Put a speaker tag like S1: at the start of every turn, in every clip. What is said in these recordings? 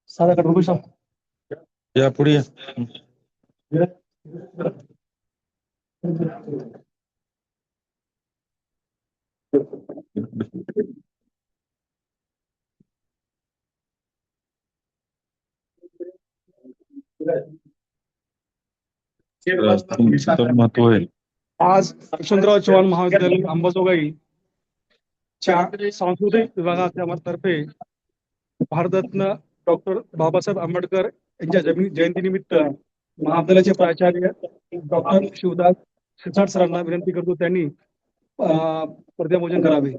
S1: साधा कट बघू शकतो या पुढे महत्व आहे. आज यशवंतराव चव्हाण महाविद्यालय अंबाजोगाई सांस्कृतिक विभागाच्या तर्फे भारतरत्न डॉक्टर बाबासाहेब आंबेडकर यांच्या जयंतीनिमित्त महाविद्यालयाचे प्राचार्य डॉक्टर शिवदास शिरसाट सरांना विनंती करतो त्यांनी प्रतिज्ञाभोजन करावे.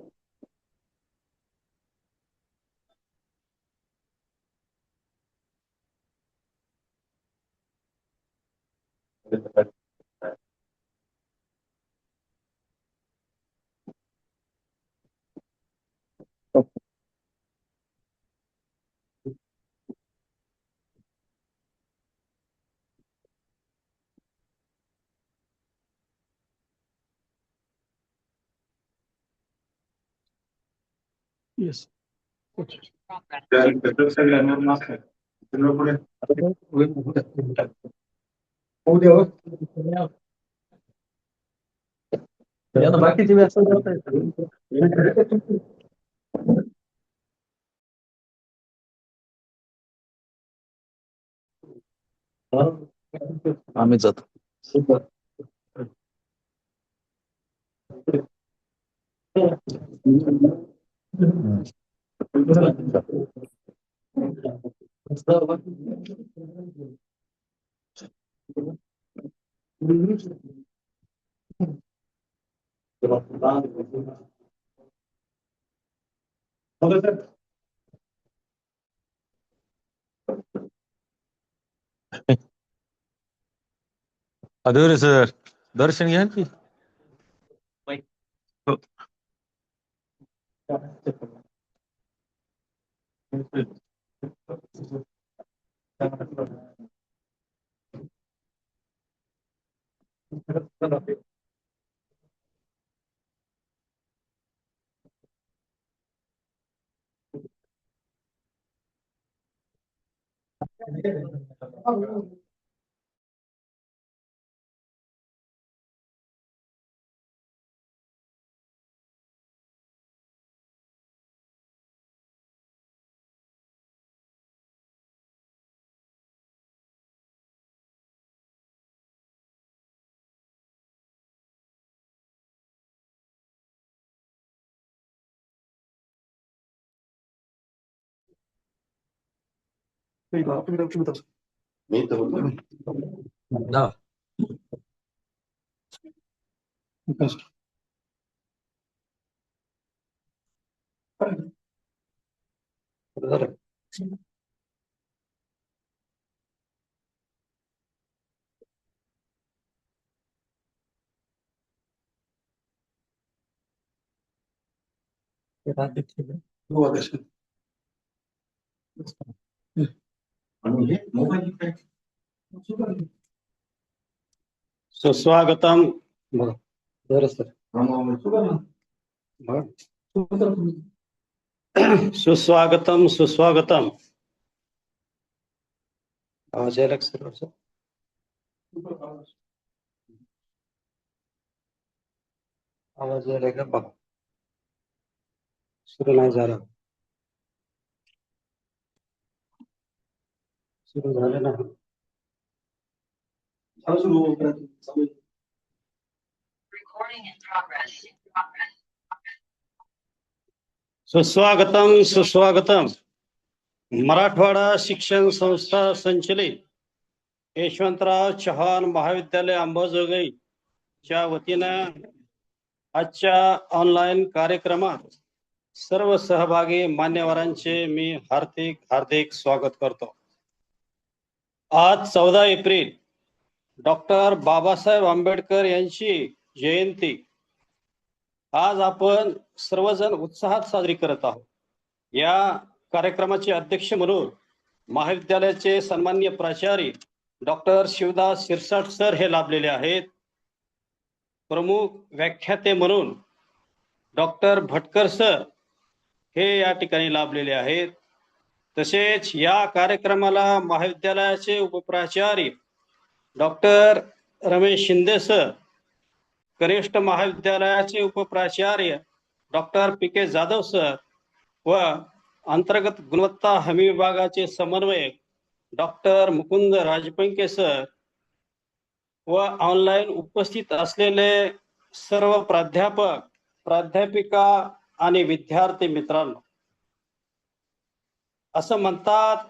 S1: Yes. बाकीची आम्ही जातो. अधोरे सर दर्शन घ्या की
S2: सुस्वागतम सुस्वागतम सुस्वागतम. आवाज यायला सर? आवाज यायला का बघा. सुरू नाही झाला. सुरू झालं ना. सुस्वागतम सुस्वागतम. मराठवाडा शिक्षण संस्था संचलित यशवंतराव चव्हाण महाविद्यालय अंबाजोगाई च्या वतीनं आजच्या ऑनलाईन कार्यक्रमात सर्व सहभागी मान्यवरांचे मी हार्दिक स्वागत करतो. आज 14 एप्रिल डॉक्टर बाबासाहेब आंबेडकर यांची जयंती आज आपण सर्वजण उत्साहात साजरी करत आहोत. या कार्यक्रमाचे अध्यक्ष म्हणून महाविद्यालयाचे सन्माननीय प्राचार्य डॉक्टर शिवदास शिरसाट सर हे लाभलेले आहेत. प्रमुख व्याख्याते म्हणून डॉक्टर भटकर सर हे या ठिकाणी लाभलेले आहेत. तसेच या कार्यक्रमाला महाविद्यालयाचे उपप्राचार्य डॉक्टर रमेश शिंदे सर, कनिष्ठ महाविद्यालयाचे उपप्राचार्य डॉक्टर पी.के. जाधव सर व अंतर्गत गुणवत्ता हमी विभागाचे समन्वयक डॉक्टर मुकुंद राजपंके सर व ऑनलाईन उपस्थित असलेले सर्व प्राध्यापक, प्राध्यापिका आणि विद्यार्थी मित्रांनो, असं म्हणतात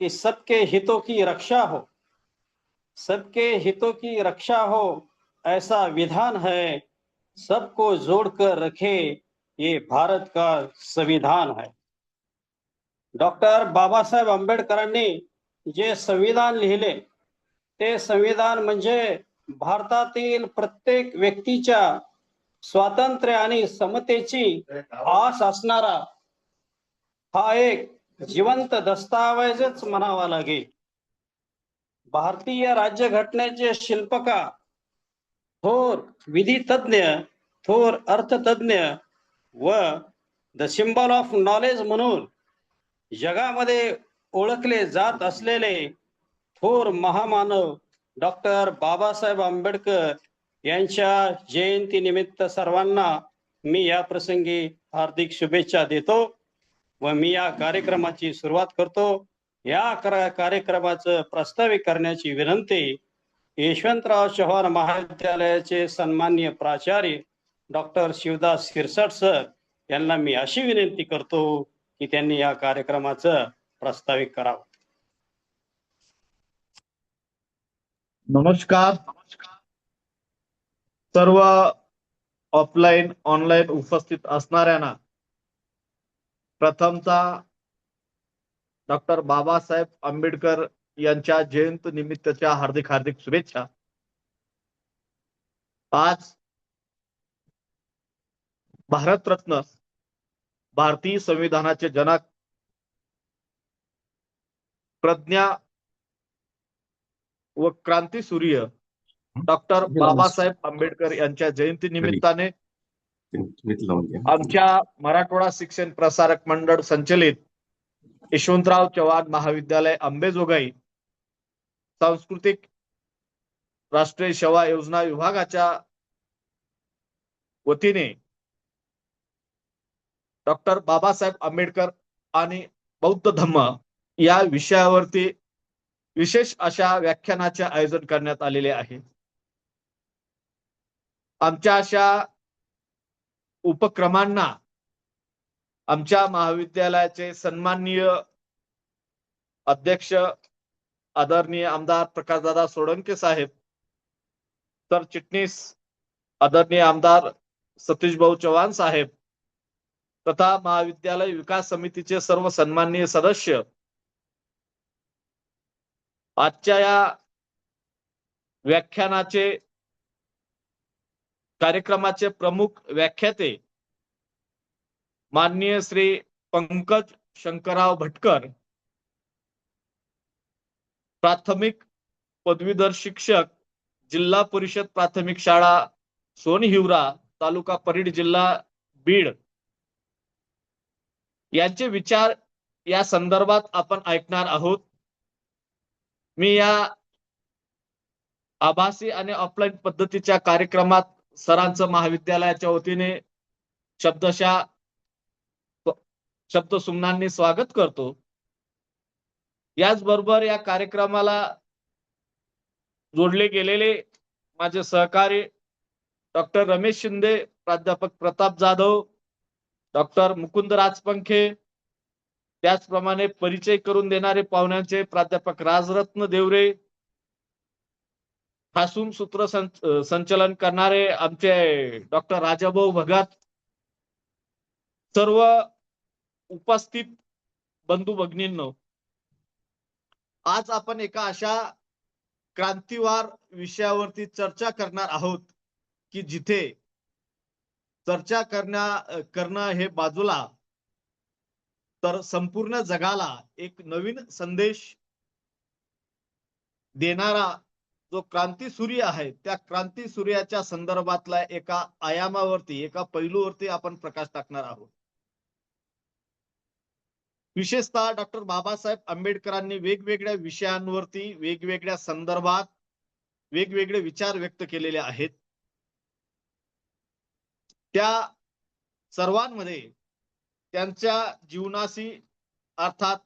S2: की सबके हितों की रक्षा हो, सबके हितों की रक्षा हो ऐसा विधान है, सबको जोड़कर रखे ये भारत का संविधान है. डॉक्टर बाबासाहेब आंबेडकरांनी जे संविधान लिहिले ते संविधान म्हणजे भारतातील प्रत्येक व्यक्तीच्या स्वातंत्र्य आणि समतेची आस असणारा हा एक जिवंत दस्तावेजच म्हणावा लागेल. भारतीय राज्यघटनेचे शिल्पकार, थोर विधितज्ञ, थोर अर्थतज्ञ व द सिम्बॉल ऑफ नॉलेज म्हणून जगामध्ये ओळखले जात असलेले थोर महामानव डॉक्टर बाबासाहेब आंबेडकर यांच्या जयंती निमित्त सर्वांना मी या प्रसंगी हार्दिक शुभेच्छा देतो व मी या कार्यक्रमाची सुरुवात करतो. या कार्यक्रमाचं प्रास्ताविक करण्याची विनंती यशवंतराव चव्हाण महाविद्यालयाचे सन्माननीय प्राचार्य डॉक्टर शिवदास शिरसाट सर यांना मी अशी विनंती करतो की त्यांनी या कार्यक्रमाचं प्रास्ताविक करावं.
S3: नमस्कार. सर्व ऑफलाईन ऑनलाईन उपस्थित असणाऱ्यांना प्रथमतः डॉक्टर बाबासाहेब आंबेडकर यांच्या जयंती निमित्तच्या हार्दिक हार्दिक शुभेच्छा. आज भारतरत्न, भारतीय संविधानाचे जनक, प्रज्ञा व क्रांतीसूर्य डॉक्टर बाबासाहेब आंबेडकर यांच्या जयंती निमित्ताने आमच्या मराठवाडा शिक्षण प्रसारक मंडळ संचलित यशवंतराव चव्हाण महाविद्यालय अंबेजोगाई सांस्कृतिक राष्ट्रीय सेवा योजना विभागाच्या वतीने डॉक्टर बाबासाहेब आंबेडकर आणि बौद्ध धम्म या विषयावरती विशेष अशा व्याख्यानाचे आयोजन करण्यात आलेले आहे. आमच्या अशा उपक्रमांना आमच्या महाविद्यालयाचे सन्माननीय अध्यक्ष आदरणीय आमदार प्रकाशदादा सोळंके साहेब, सरचिटणीस आदरणीय आमदार सतीश भाऊ चव्हाण साहेब तथा महाविद्यालय विकास समितीचे सर्व सन्माननीय सदस्य, आजच्या या व्याख्यानाचे कार्यक्रमाचे प्रमुख व्याख्याते माननीय श्री पंकज शंकरराव भटकर, प्राथमिक पदवीधर शिक्षक, जिल्हा परिषद प्राथमिक शाळा सोनहिवरा, तालुका परळी, जिल्हा बीड, यांचे विचार या संदर्भात आपण ऐकणार आहोत. मी या आभासी आणि ऑफलाईन पद्धतीच्या कार्यक्रमात सरांचं महाविद्यालयाच्या वतीने शब्दसुमनांनी स्वागत करतो. याचबरोबर या कार्यक्रमाला जोडले गेलेले माझे सहकारी डॉक्टर रमेश शिंदे, प्राध्यापक प्रताप जाधव, डॉक्टर मुकुंद राजपंखे, त्याचप्रमाणे परिचय करून देणारे पाहुण्यांचे प्राध्यापक राजरत्न देवरे, ठासून सूत्र संचलन करणारे आमचे डॉक्टर राजाभाऊ भगत, सर्व उपस्थित बंधू भगिनींनो, आज आपण एका अशा क्रांतिवार विषयावरती चर्चा करणार आहोत की जिथे चर्चा करणं हे बाजूला, तर संपूर्ण जगाला एक नवीन संदेश देणारा जो क्रांती सूर्य आहे, त्या क्रांती सूर्याच्या संदर्भातला एका आयामावरती, एका पैलूवरती आपण प्रकाश टाकणार आहोत. विशेषतः डॉक्टर बाबासाहेब आंबेडकरांनी वेगवेगळ्या विषयांवरती, वेगवेगळ्या संदर्भात वेगवेगळे विचार व्यक्त केलेले आहेत. त्या सर्वांमध्ये त्यांच्या जीवनाशी अर्थात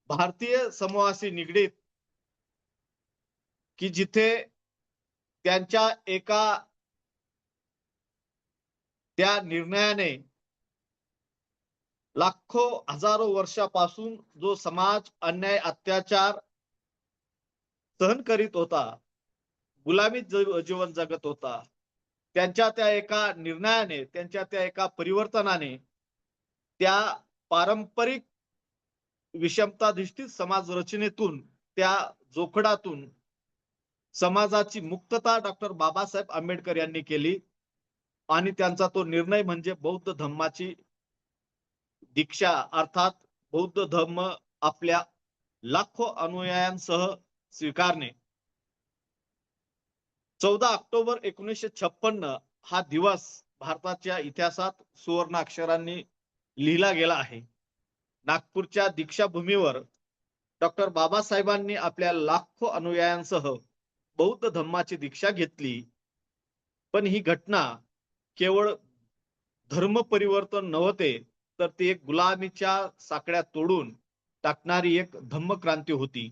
S3: भारतीय समूहाशी निगडीत, की जिथे त्यांच्या एका त्या निर्णयाने लाखो हजारो वर्षापासून जो समाज अन्याय अत्याचार सहन करीत होता, गुलामीत जीवन जगत होता, त्यांच्या त्या एका निर्णयाने, त्यांच्या त्या एका परिवर्तनाने त्या पारंपरिक विषमताधिष्ठित समाज रचनेतून, त्या जोखडातून समाजाची मुक्तता डॉक्टर बाबासाहेब आंबेडकर यांनी केली. आणि त्यांचा तो निर्णय म्हणजे बौद्ध धम्माची दीक्षा, अर्थात बौद्ध धम्म आपल्या लाखो अनुयायांसह स्वीकारणे. 14 ऑक्टोबर 1956 हा दिवस भारताच्या इतिहासात सुवर्ण अक्षरांनी लिहिला गेला आहे. नागपूरच्या दीक्षाभूमीवर डॉक्टर बाबासाहेबांनी आपल्या लाखो अनुयायांसह बौद्ध धम्माची दीक्षा घेतली. पण ही घटना केवळ धर्म परिवर्तन नव्हते, तर ती एक गुलामीच्या साकड्या तोडून टाकणारी एक धम्मक्रांती होती.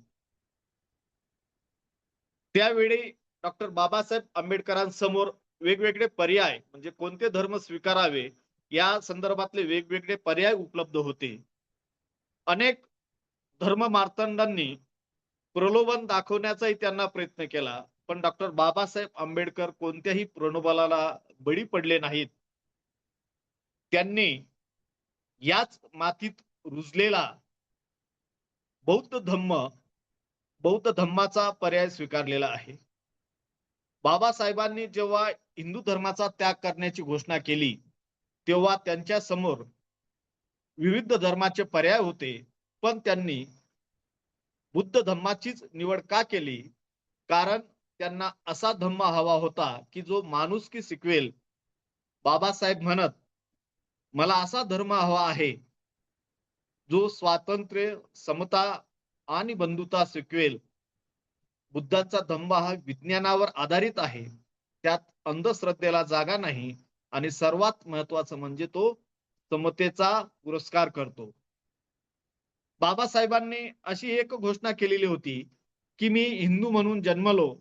S3: त्यावेळी डॉक्टर बाबासाहेब आंबेडकरांसमोर वेगवेगळे पर्याय, म्हणजे कोणते धर्म स्वीकारावे या संदर्भातले वेगवेगळे पर्याय उपलब्ध होते. अनेक धर्म मार्तंडांनी प्रलोभन दाखवण्याचाही त्यांना प्रयत्न केला, पण डॉक्टर बाबासाहेब आंबेडकर कोणत्याही प्रलोभनाला बळी पडले नाहीत. त्यांनी याच मातीत रुजलेला बौद्ध धम्माचा पर्याय स्वीकारलेला आहे. बाबासाहेबांनी जेव्हा हिंदू धर्माचा त्याग करण्याची घोषणा केली, तेव्हा त्यांच्या समोर विविध धर्माचे पर्याय होते, पण त्यांनी बुद्ध धम्माचीच निवड का केली? कारण त्यांना असा धम्म हवा होता की जो माणुसकी शिकवेल. बाबासाहेब म्हणत, मला असा धर्म हवा आहे जो स्वातंत्र्य, समता आणि बंधुता शिकवेल. बुद्धाचा धम्म हा विज्ञानावर आधारित आहे, त्यात अंधश्रद्धेला जागा नाही, आणि सर्वात महत्वाचं म्हणजे तो समतेचा पुरस्कार करतो. बाबासाहेबांनी अशी एक घोषणा केलेली होती की मी हिंदू म्हणून जन्मलो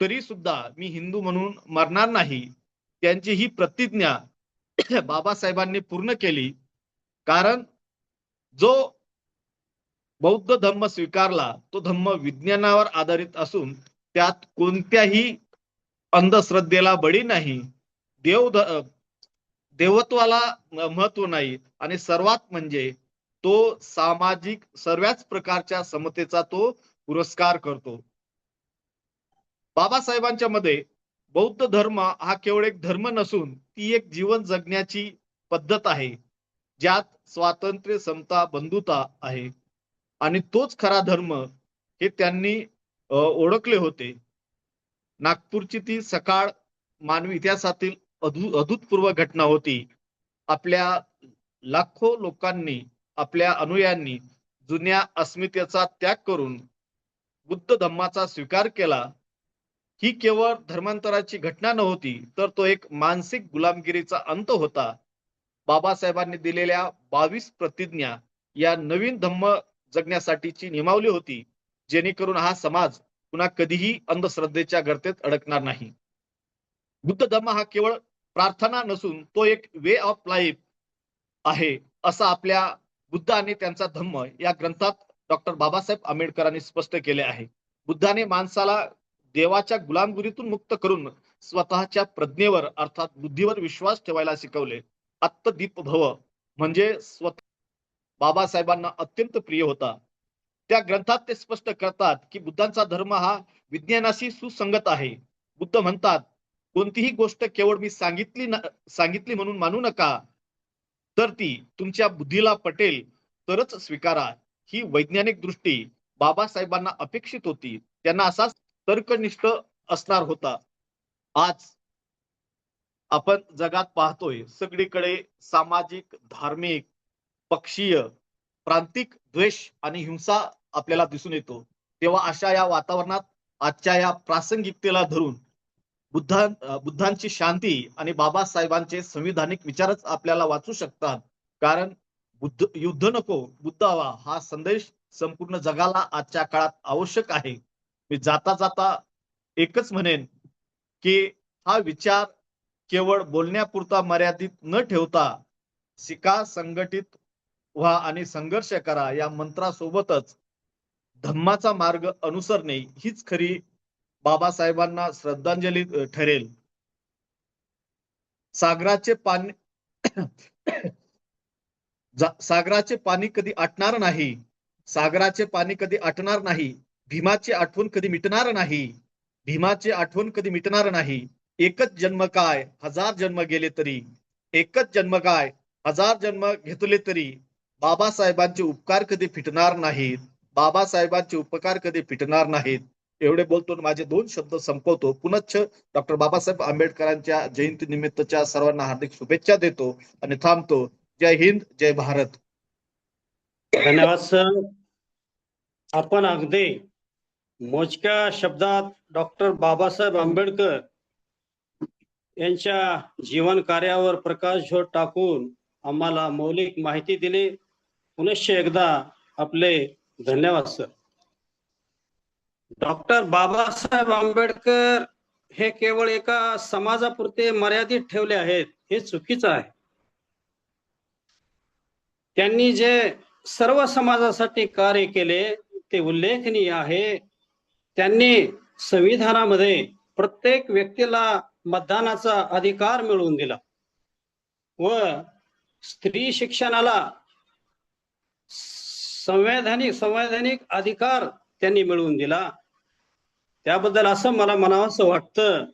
S3: तरी सुद्धा मी हिंदू म्हणून मरणार नाही. त्यांची ही प्रतिज्ञा बाबासाहेबांनी पूर्ण केली, कारण जो बौद्ध धम्म स्वीकारला तो धम्म विज्ञानावर आधारित असून त्यात कोणत्याही अंधश्रद्धेला बळी नाही, देवत्वाला महत्व नाही, आणि सर्वात म्हणजे तो सामाजिक सर्वच प्रकारच्या समतेचा तो पुरस्कार करतो. बाबासाहेबांच्या मध्ये बौद्ध धर्म हा केवळ एक धर्म नसून ती एक जीवन जगण्याची पद्धत आहे, ज्यात स्वातंत्र्य, समता, बंधुता आहे, आणि तोच खरा धर्म हे त्यांनी ओळखले होते. नागपूरची ती सकाळ मानवी इतिहासातील अभूतपूर्व घटना होती. आपल्या लाखो लोकांनी, आपल्या अनुयायांनी जुन्या अस्मितेचा त्याग करून बुद्ध धम्माचा स्वीकार केला. ही केवळ धर्मांतराची घटना नव्हती, तर तो एक मानसिक गुलामगिरीचा अंत होता. बाबासाहेबांनी दिलेल्या 22 प्रतिज्ञा या नवीन धम्म जगण्यासाठीची नियमावली होती, जेणेकरून हा समाज पुन्हा कधीही अंधश्रद्धेच्या गर्तेत अडकणार नाही. बुद्ध धम्म हा केवळ प्रार्थना नसून तो एक वे ऑफ लाईफ आहे, असं आपल्या बुद्ध आणि त्यांचा धम्म या ग्रंथात डॉक्टर बाबासाहेब आंबेडकरांनी स्पष्ट केले आहे. बुद्धाने माणसाला देवाच्या गुलामगिरीतून मुक्त करून स्वतःच्या प्रज्ञेवर अर्थात बुद्धीवर विश्वास ठेवायला शिकवले. आत्मदीप भव म्हणजे स्वतः बाबासाहेबांना अत्यंत प्रिय होता. त्या ग्रंथात ते स्पष्ट करतात की बुद्धांचा धर्म हा विज्ञानाशी सुसंगत आहे. बुद्ध म्हणतात, कोणतीही गोष्ट केवळ मी सांगितली म्हणून मानू नका, तर ती तुमच्या बुद्धीला पटेल तरच स्वीकारा. ही वैज्ञानिक दृष्टी बाबासाहेबांना अपेक्षित होती. त्यांना असाच तर्कनिष्ठ असणार होता. आज आपण जगात पाहतोय सगळीकडे सामाजिक, धार्मिक, पक्षीय, प्रांतिक द्वेष आणि हिंसा आपल्याला दिसून येतो. तेव्हा अशा या वातावरणात आजच्या या प्रासंगिकतेला धरून बुद्धांची शांती आणि बाबासाहेबांचे संविधानिक विचारच आपल्याला वाचू शकतात. कारण युद्ध नको, बुद्ध हवा हा संदेश संपूर्ण जगाला आजच्या काळात आवश्यक आहे. मी जाता जाता एकच म्हणेन की हा विचार केवळ बोलण्यापुरता मर्यादित न ठेवता शिका, संघटित व्हा आणि संघर्ष करा या मंत्रासोबतच धम्माचा मार्ग अनुसरणे हीच खरी बाबासाहेबांना श्रद्धांजली ठरेल. सागराचे पाणी कधी आटणार नाही. सागराचे पाणी कधी आटणार नाही. भीमाची आठवण कधी मिटणार नाही. भीमाची आठवण कधी मिटणार नाही. एकच जन्म काय, हजार जन्म गेले तरी. एकच जन्म काय, हजार जन्म घेतले तरी. बाबासाहेबांचे उपकार कधी फिटणार नाहीत. बाबासाहेबांचे उपकार कधी फिटणार नाहीत. एवढे बोलतो माझे 2 शब्द संपवतो. पुनश्च डॉक्टर बाबासाहेब आंबेडकरांच्या जयंती निमित्तच्या सर्वांना हार्दिक शुभेच्छा देतो आणि थांबतो. जय हिंद, जय भारत.
S2: धन्यवाद सर. आपण अगदी मोजक्या शब्दात डॉक्टर बाबासाहेब आंबेडकर यांच्या जीवन कार्यावर प्रकाशझोत टाकून आम्हाला मौलिक माहिती दिली. पुनश्च एकदा आपले धन्यवाद सर. डॉक्टर बाबासाहेब आंबेडकर हे केवळ एका समाजापुरते मर्यादित ठेवले आहेत, हे चुकीचं आहे. त्यांनी जे सर्व समाजासाठी कार्य केले ते उल्लेखनीय आहे. त्यांनी संविधानामध्ये प्रत्येक व्यक्तीला मतदानाचा अधिकार मिळवून दिला व स्त्री शिक्षणाला संवैधानिक अधिकार त्यांनी मिळवून दिला. त्याबद्दल असं मला म्हणावंसं वाटतं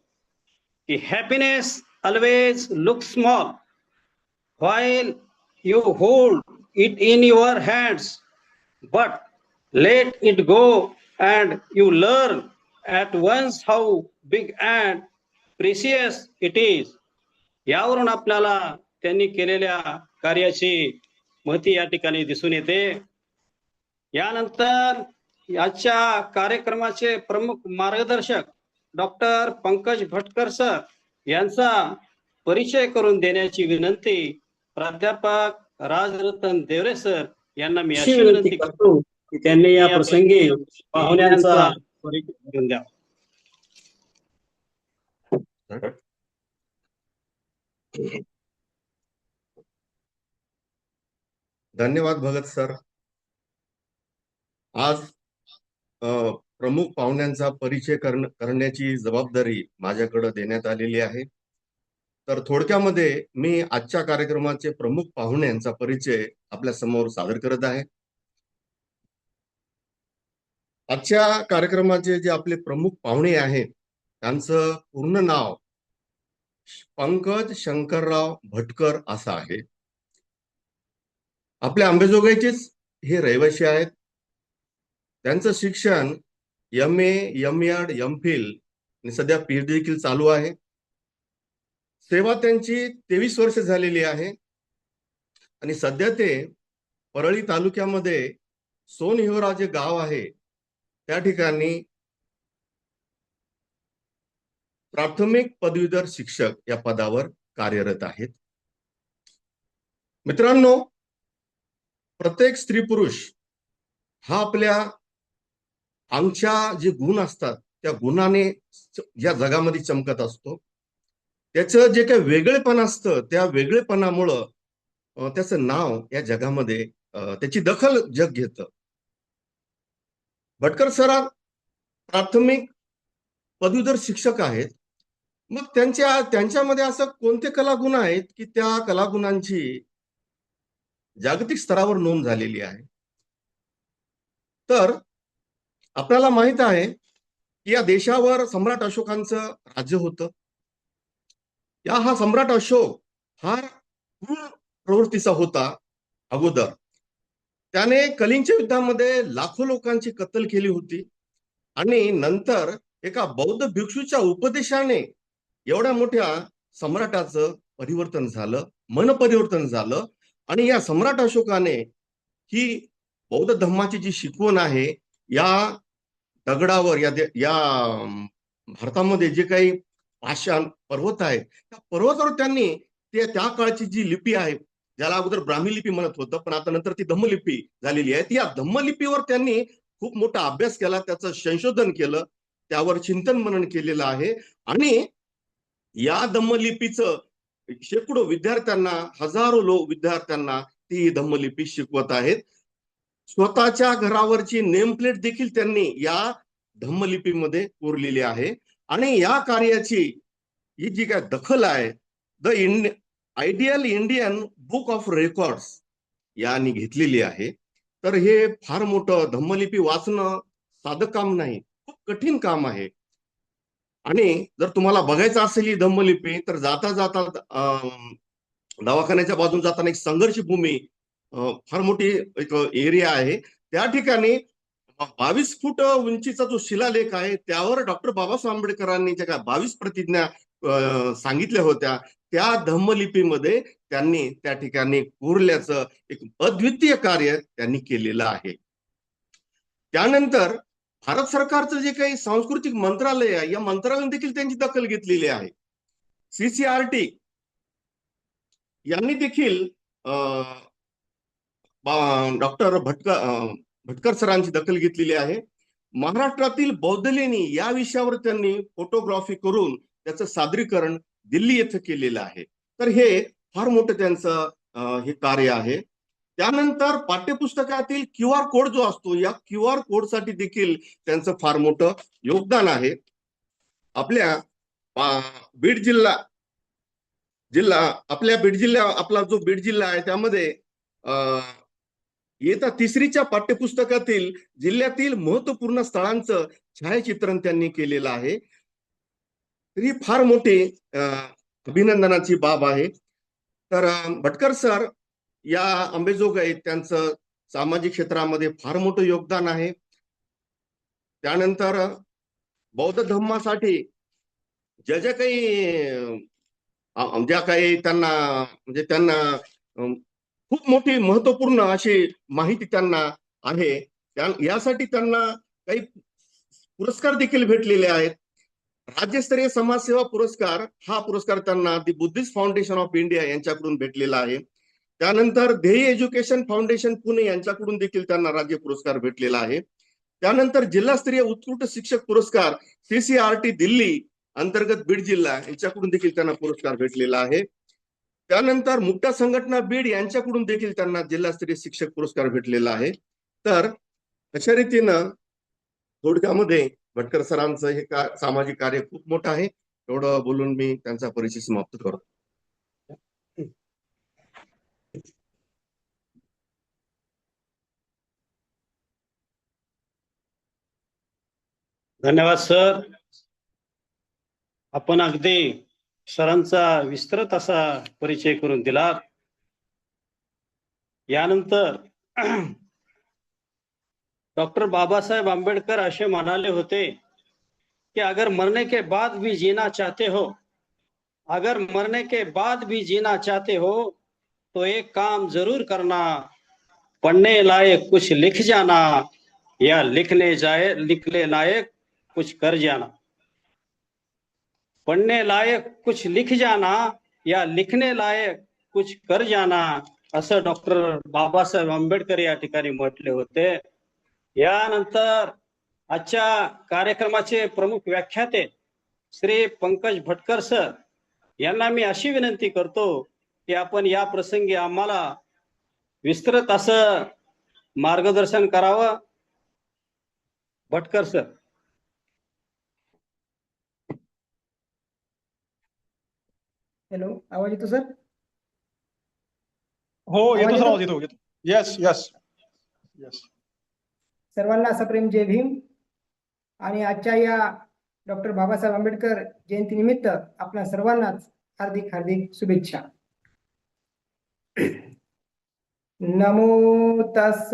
S2: की happiness always look small while you hold it in your hands, but let it go and you learn at once how big and precious it is. यावरून आपल्याला त्यांनी केलेल्या कार्याची महती या ठिकाणी दिसून येते. यानंतर आजच्या कार्यक्रमाचे प्रमुख मार्गदर्शक डॉक्टर पंकज भटकर सर यांचा परिचय करून देण्याची विनंती प्राध्यापक राजरतन देवरे सर यांना मी अशी विनंती करतो की त्यांनी या प्रसंगी पाहुण्यांचा परिचय करून द्यावा.
S4: धन्यवाद भगत सर. आज प्रमुख पाहुण्यांचा परिचय करण्याची जबाबदारी माझ्याकडे देण्यात आलेली आहे. तर थोडक्यामध्ये मी आजच्या कार्यक्रमाचे प्रमुख पाहुण्यांचा परिचय आपल्या समोर सादर करत आहे. आजच्या कार्यक्रमाचे जे आपले प्रमुख पाहुणे आहेत त्यांचं पूर्ण नाव पंकज शंकरराव भटकर असं आहे. आपल्या अंबेजोगाईचेच हे रहिवासी आहेत. त्यांचं शिक्षण MA, MEd, MPhil आणि सध्या PhD देखील चालू आहे. सेवा त्यांची 23 वर्ष झालेली आहे आणि सध्या ते परळी तालुक्यामध्ये सोनहिवरा जे गाव आहे त्या ठिकाणी प्राथमिक पदवीधर शिक्षक या पदावर कार्यरत आहेत. मित्रांनो, प्रत्येक स्त्री पुरुष हा आपल्या आमच्या जे गुण असतात त्या गुणाने या जगामध्ये चमकत असतो. त्याचं जे काही वेगळेपण असतं त्या वेगळेपणामुळं त्याचं नाव या जगामध्ये त्याची दखल जग घेतं. भटकर सर प्राथमिक पदवीधर शिक्षक आहेत. मग त्यांच्यामध्ये असं कोणते कलागुण आहेत की त्या कलागुणांची जागतिक स्तरावर नोंद झालेली आहे. तर आपल्याला माहित आहे की या देशावर सम्राट अशोकांचं राज्य होतं. हा सम्राट अशोक फार क्रूर प्रवृत्तीचा होता. अगोदर त्याने कलिंगच्या युद्धामध्ये लाखो लोकांची कत्तल केली होती आणि नंतर एका बौद्ध भिक्षूच्या उपदेशाने एवढ्या मोठ्या सम्राटाचं परिवर्तन झालं, मन परिवर्तन झालं. आणि या सम्राट अशोकाने ही बौद्ध धम्माची जी शिकवण आहे, या दगडावर या भारतामध्ये जे काही पाषाण पर्वत आहे, त्या पर्वतावर त्यांनी त्या काळची जी लिपी आहे, ज्याला अगोदर ब्राह्मी लिपी म्हणत होतं, पण आता नंतर ती धम्मलिपी झालेली आहे, या धम्मलिपीवर त्यांनी खूप मोठा अभ्यास केला, त्याचं संशोधन केलं, त्यावर चिंतन मनन केलेलं आहे. आणि या धम्मलिपीचं शेकडो विद्यार्थ्यांना, हजारो विद्यार्थ्यांना ती धम्मलिपी शिकवत आहेत. स्वतःच्या घरावरची नेमप्लेट देखील त्यांनी या धम्मलिपीमध्ये कोरलेली आहे. आणि या कार्याची ही जी काय दखल आहे, ideal Indian book of records यांनी घेतलेली आहे. तर हे फार मोठं धम्मलिपी वाचणं साधं काम नाही, खूप कठीण काम आहे. आणि जर तुम्हाला बघायचं असेल ही धम्मलिपी, तर जाता जाता दवाखान्याच्या बाजून जाताना एक संघर्ष भूमी फार मोठी एक एरिया आहे, त्या ठिकाणी 22 फूट उंचीचा जो शिलालेख आहे, त्यावर डॉक्टर बाबासाहेब आंबेडकरांनी ज्या 22 प्रतिज्ञा सांगितल्या होत्या, त्या धम्मलिपीमध्ये त्यांनी त्या ठिकाणी कोरल्याचं एक अद्वितीय कार्य त्यांनी केलेलं आहे. त्यानंतर भारत सरकारचं जे काही सांस्कृतिक मंत्रालय आहे, या मंत्रालयाने देखील त्यांची दखल घेतलेली आहे. CCRT यांनी देखील डॉक्टर भटकर सरांची दखल घेतलेली आहे. महाराष्ट्रातील बौद्ध लेणी या विषयावर त्यांनी फोटोग्राफी करून त्याचं सादरीकरण दिल्ली येथे केलेलं आहे. तर हे फार मोठं त्यांचं हे कार्य आहे. त्यानंतर पाठ्यपुस्तकातील QR कोड जो असतो, या QR कोडसाठी देखील त्यांचं फार मोठं योगदान आहे. आपल्या बीड जिल्हा आपला जो बीड जिल्हा आहे, त्यामध्ये इयत्ता 3रीच्या पाठ्यपुस्तकातील जिल्ह्यातील महत्वपूर्ण स्थळांचं छायाचित्रण त्यांनी केलेलं आहे. ही फार मोठी अभिनंदनाची बाब आहे. तर भटकर सर या अंबेजोगाई, त्यांचं सामाजिक क्षेत्रामध्ये फार मोठं योगदान आहे. त्यानंतर बौद्ध धम्मासाठी ज्या काही त्यांना खूप मोठी महत्वपूर्ण अशी माहिती त्यांना आहे, यासाठी त्यांना काही पुरस्कार देखील भेटलेले आहेत. राज्यस्तरीय समाजसेवा पुरस्कार, हा पुरस्कार त्यांना दी बुद्धिस्ट फाउंडेशन ऑफ इंडिया यांच्याकडून भेटलेला आहे. त्यानंतर ध्येय एज्युकेशन फाउंडेशन पुणे यांच्याकडून देखील त्यांना राज्य पुरस्कार भेटलेला आहे. त्यानंतर जिल्हास्तरीय उत्कृष्ट शिक्षक पुरस्कार CCRT दिल्ली अंतर्गत बीड जिल्हा यांच्याकडून देखील त्यांना पुरस्कार भेटलेला आहे. त्यानंतर मुक्ता संघटना बीड यांच्याकडून देखील त्यांना जिल्हास्तरीय शिक्षक पुरस्कार भेटलेला आहे. तर अशा रीतीनं थोडक्यामध्ये भटकर सरांचं हे सामाजिक कार्य खूप मोठं आहे. एवढं बोलून मी त्यांचा परिचय समाप्त करतो.
S2: धन्यवाद सर. आपण अगदी सरांचा विस्तृत असा परिचय करून दिला. यानंतर डॉक्टर बाबासाहेब आंबेडकर असे म्हणाले होते कि अगर मरने के बाद भी जीना चाहते हो, अगर मरने के बाद भी जीना चाहते हो तो एक काम जरूर करना, पढ़ने लायक कुछ लिख जाना या लिखने लायक कुछ कर जाना. पढ़ने लायक कुछ लिख जाना या लिखने लायक कुछ कर जाना, असं डॉक्टर बाबासाहेब आंबेडकर या ठिकाणी म्हटले होते. यानंतर आजच्या कार्यक्रमाचे प्रमुख व्याख्याते श्री पंकज भटकर सर यांना मी अशी विनंती करतो की आपण या प्रसंगी आम्हाला विस्तृत असं मार्गदर्शन करावं. भटकर सर.
S5: हॅलो, आवाज येतो सर?
S1: हो, येतो
S5: आवाज
S1: सर,
S5: येतो?
S1: आवाज येतो. Yes yes yes.
S5: सर्वांना सप्रेम जय भीम. आणि आजच्या या डॉक्टर बाबासाहेब आंबेडकर जयंतीनिमित्त आपल्या सर्वांनाच हार्दिक हार्दिक शुभेच्छा. नमो तस्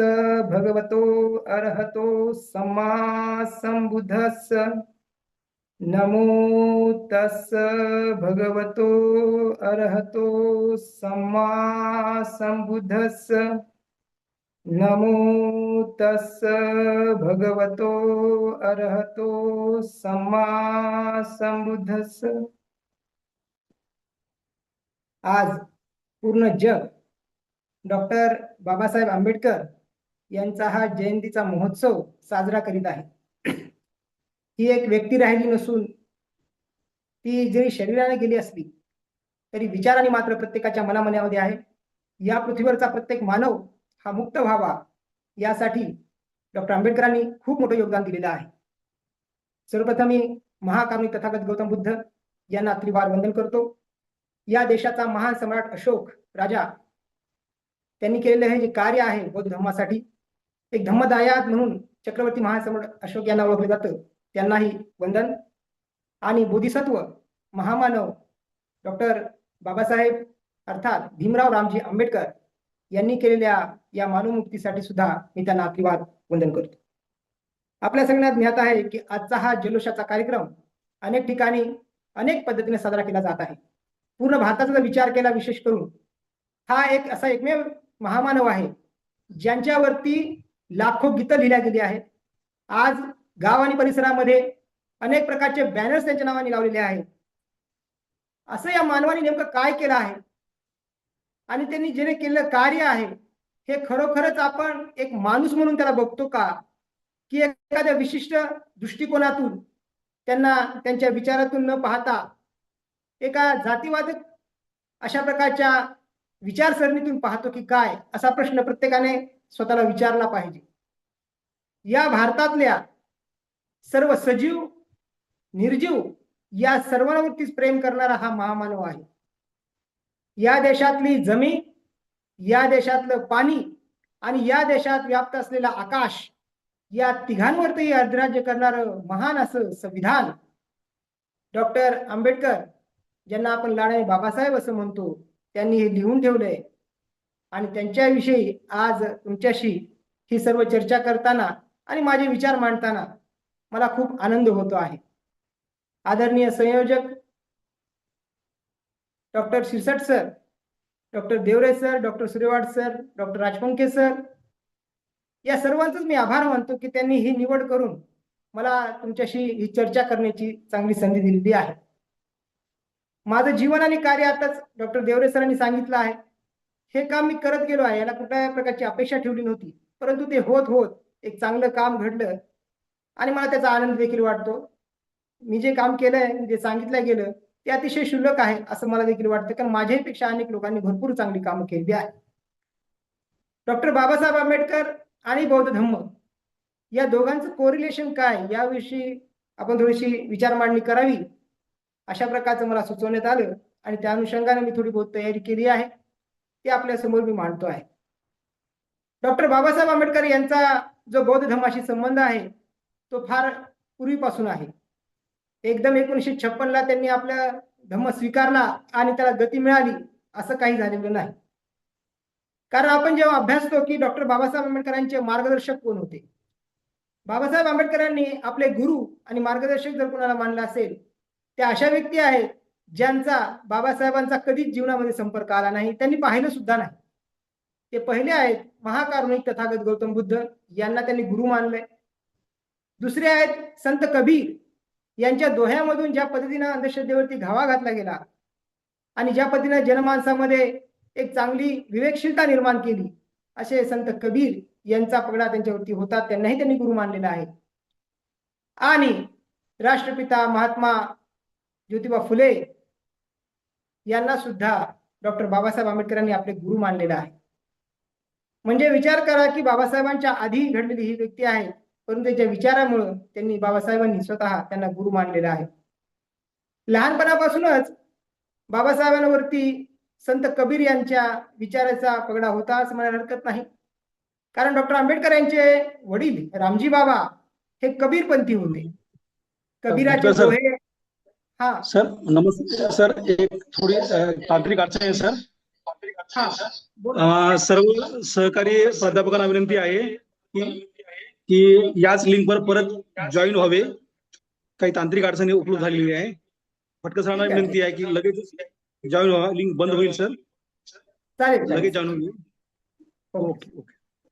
S5: भगवतो अरहतो सम्मा संबुद्धस्स. नमो तस् भगवतो अरहतो सम्मा संबुद्धस्स. नमो तस् भगवतो अरहतो सम्मा संबुद्धस्स. आज पूर्ण जग डॉक्टर बाबासाहेब आंबेडकर यांचा हा जयंतीचा महोत्सव साजरा करीत आहे. ही एक व्यक्ती राहिली नसून ती जरी शरीराने गेली असली तरी विचाराने मात्र प्रत्येकाच्या मनामध्ये आहे. या पृथ्वीवरचा प्रत्येक मानव हा मुक्त व्हावा यासाठी डॉक्टर आंबेडकरांनी खूप मोठं योगदान दिलेलं आहे. सर्वप्रथम मी महाकारुणिक तथागत गौतम बुद्ध यांना त्रिवार वंदन करतो. या देशाचा महान सम्राट अशोक राजा त्यांनी केलेलं हे जे कार्य आहे बौद्ध धर्मासाठी, एक धम्मदायाद म्हणून चक्रवर्ती महासम्राट अशोक यांना ओळखले जातं, त्यांनाही वंदन. आणि बोधिसत्व महामानव डॉक्टर बाबासाहेब अर्थात भीमराव रामजी आंबेडकर यांनी केलेल्या या मानवमुक्तीसाठी सुद्धा मी त्यांना त्रिवार वंदन करतो. आपल्या सगळ्यांना ज्ञात आहे की आजचा हा जल्लोषाचा कार्यक्रम अनेक ठिकाणी अनेक पद्धतीने साजरा केला जात आहे. पूर्ण भारताचा जर विचार केला विशेष करून हा एक असा एकमेव महामानव आहे ज्यांच्यावरती लाखो गीतं लिहिल्या गेली आहेत. आज गाव आणि परिसरामध्ये अनेक प्रकारचे बॅनर्स त्यांच्या नावाने लावलेले आहेत. असं या मानवाने नेमकं काय केलं आहे आणि त्यांनी जे केलेलं कार्य आहे हे खरोखरच आपण एक माणूस म्हणून त्याला बघतो का, की एखाद्या विशिष्ट दृष्टिकोनातून त्यांना त्यांच्या विचारातून न पाहता एका जातीवाद अशा प्रकारच्या विचारसरणीतून पाहतो की काय, असा प्रश्न प्रत्येकाने स्वतःला विचारला पाहिजे. या भारतातल्या सर्व सजीव निर्जीव या सर्वांवरतीच प्रेम करणारा हा महामानव आहे. या देशातली जमीन, या देशातलं पाणी आणि या देशात व्याप्त असलेला आकाश या तिघांवरती अधिराज्य करणारं महान असं संविधान डॉक्टर आंबेडकर ज्यांना आपण लाडाने बाबासाहेब असं म्हणतो, त्यांनी हे लिहून ठेवलंय. आणि त्यांच्याविषयी आज तुमच्याशी ही सर्व चर्चा करताना आणि माझे विचार मांडताना मला खूप आनंद होतो आहे. आदरणीय संयोजक doctor Shirsat sir, doctor Deore sir, doctor Suryawad sir, doctor Rajpankhe sir, या सर्वांचंच मी आभार मानतो की त्यांनी ही निवड करून मला तुमच्याशी ही चर्चा करण्याची चांगली संधी दिलेली आहे. माझं जीवन आणि कार्य आताच डॉक्टर देवरे सरांनी सांगितलं आहे. हे काम मी करत गेलो आहे, याला कुठल्याही प्रकारची अपेक्षा ठेवली नव्हती, परंतु ते होत होत एक चांगलं काम घडलं आणि मला त्याचा आनंद देखील वाटतो. मी जे काम केलंय, जे सांगितलं गेलं ते अतिशय क्षुल्लक आहे असं मला देखील वाटतं, कारण माझ्यापेक्षा अनेक लोकांनी भरपूर चांगली कामं केली आहेत. डॉक्टर बाबासाहेब आंबेडकर आणि बौद्ध धम्म या दोघांचं कोरिलेशन काय याविषयी आपण थोडीशी विचार मांडणी करावी अशा प्रकारचं मला सुचवण्यात आलं आणि त्या अनुषंगाने मी थोडी बहुत तयारी केली आहे, ती आपल्या समोर मी मांडतो आहे. डॉक्टर बाबासाहेब आंबेडकर यांचा जो बौद्ध धर्माशी संबंध आहे तो फार पूर्वीपासून आहे. एकदम 1956ला त्यांनी आपला धम्म स्वीकारला आणि त्याला गती मिळाली असं काही झालेलं नाही. कारण आपण जेव्हा अभ्यासतो की डॉक्टर बाबासाहेब आंबेडकरांचे मार्गदर्शक कोण होते, बाबासाहेब आंबेडकरांनी आपले गुरु आणि मार्गदर्शक जर कोणाला मानलं असेल त्या अशा व्यक्ती आहेत ज्यांचा बाबासाहेबांचा कधीच जीवनामध्ये संपर्क आला नाही, त्यांनी पाहिलं सुद्धा नाही. ते पहिले आहेत महाकारुणिक तथागत गौतम बुद्ध, यांना त्यांनी गुरु मानले. दुसरे आहेत संत कबीर, यांच्या दोह्यामधून ज्या पद्धतीने अंधश्रद्धेवरती घावा घातला गेला आणि ज्या पद्धतीने जनमानसामध्ये एक चांगली विवेकशीलता निर्माण केली, असे संत कबीर यांचा पगडा त्यांच्यावरती होता, त्यांनाही त्यांनी गुरु मानलेला आहे. आणि राष्ट्रपिता महात्मा ज्योतिबा फुले यांना सुद्धा डॉक्टर बाबासाहेब आंबेडकरांनी आपले गुरु मानलेले आहे. म्हणजे विचार करा की बाबासाहेबांच्या आधी घडलेली ही व्यक्ती आहे, परंतु त्याच्या विचारामुळे त्यांनी बाबासाहेबांनी स्वतः त्यांना गुरु मानलेला आहे. लहानपणापासूनच बाबासाहेबांवरती संत कबीर यांच्या विचाराचा पगडा होता असं म्हणायला हरकत नाही. कारण डॉक्टर आंबेडकर यांचे वडील रामजी बाबा हे कबीरपंथी होते. कबीराचे
S1: डॉक्टर सर.
S5: दोहे. हा
S1: सर नमस्ते सर, एक थोडी तांत्रिक अडचण आहे सर.
S5: हा बोला.
S1: सर्व सहकारी प्राध्यापकांना विनंती आहे की याच लिंकवर परत जॉईन व्हावे. काही तांत्रिक अडचणी उपलब्ध झालेली आहे. भटकर सरांना
S5: ठीक आहे.
S1: विनंती आहे की लगेच जॉईन व्हावा. लिंक बंद होईल सर,
S5: चालेल
S1: लगेच जॉईन होईल.
S5: ओके.
S1: Okay okay.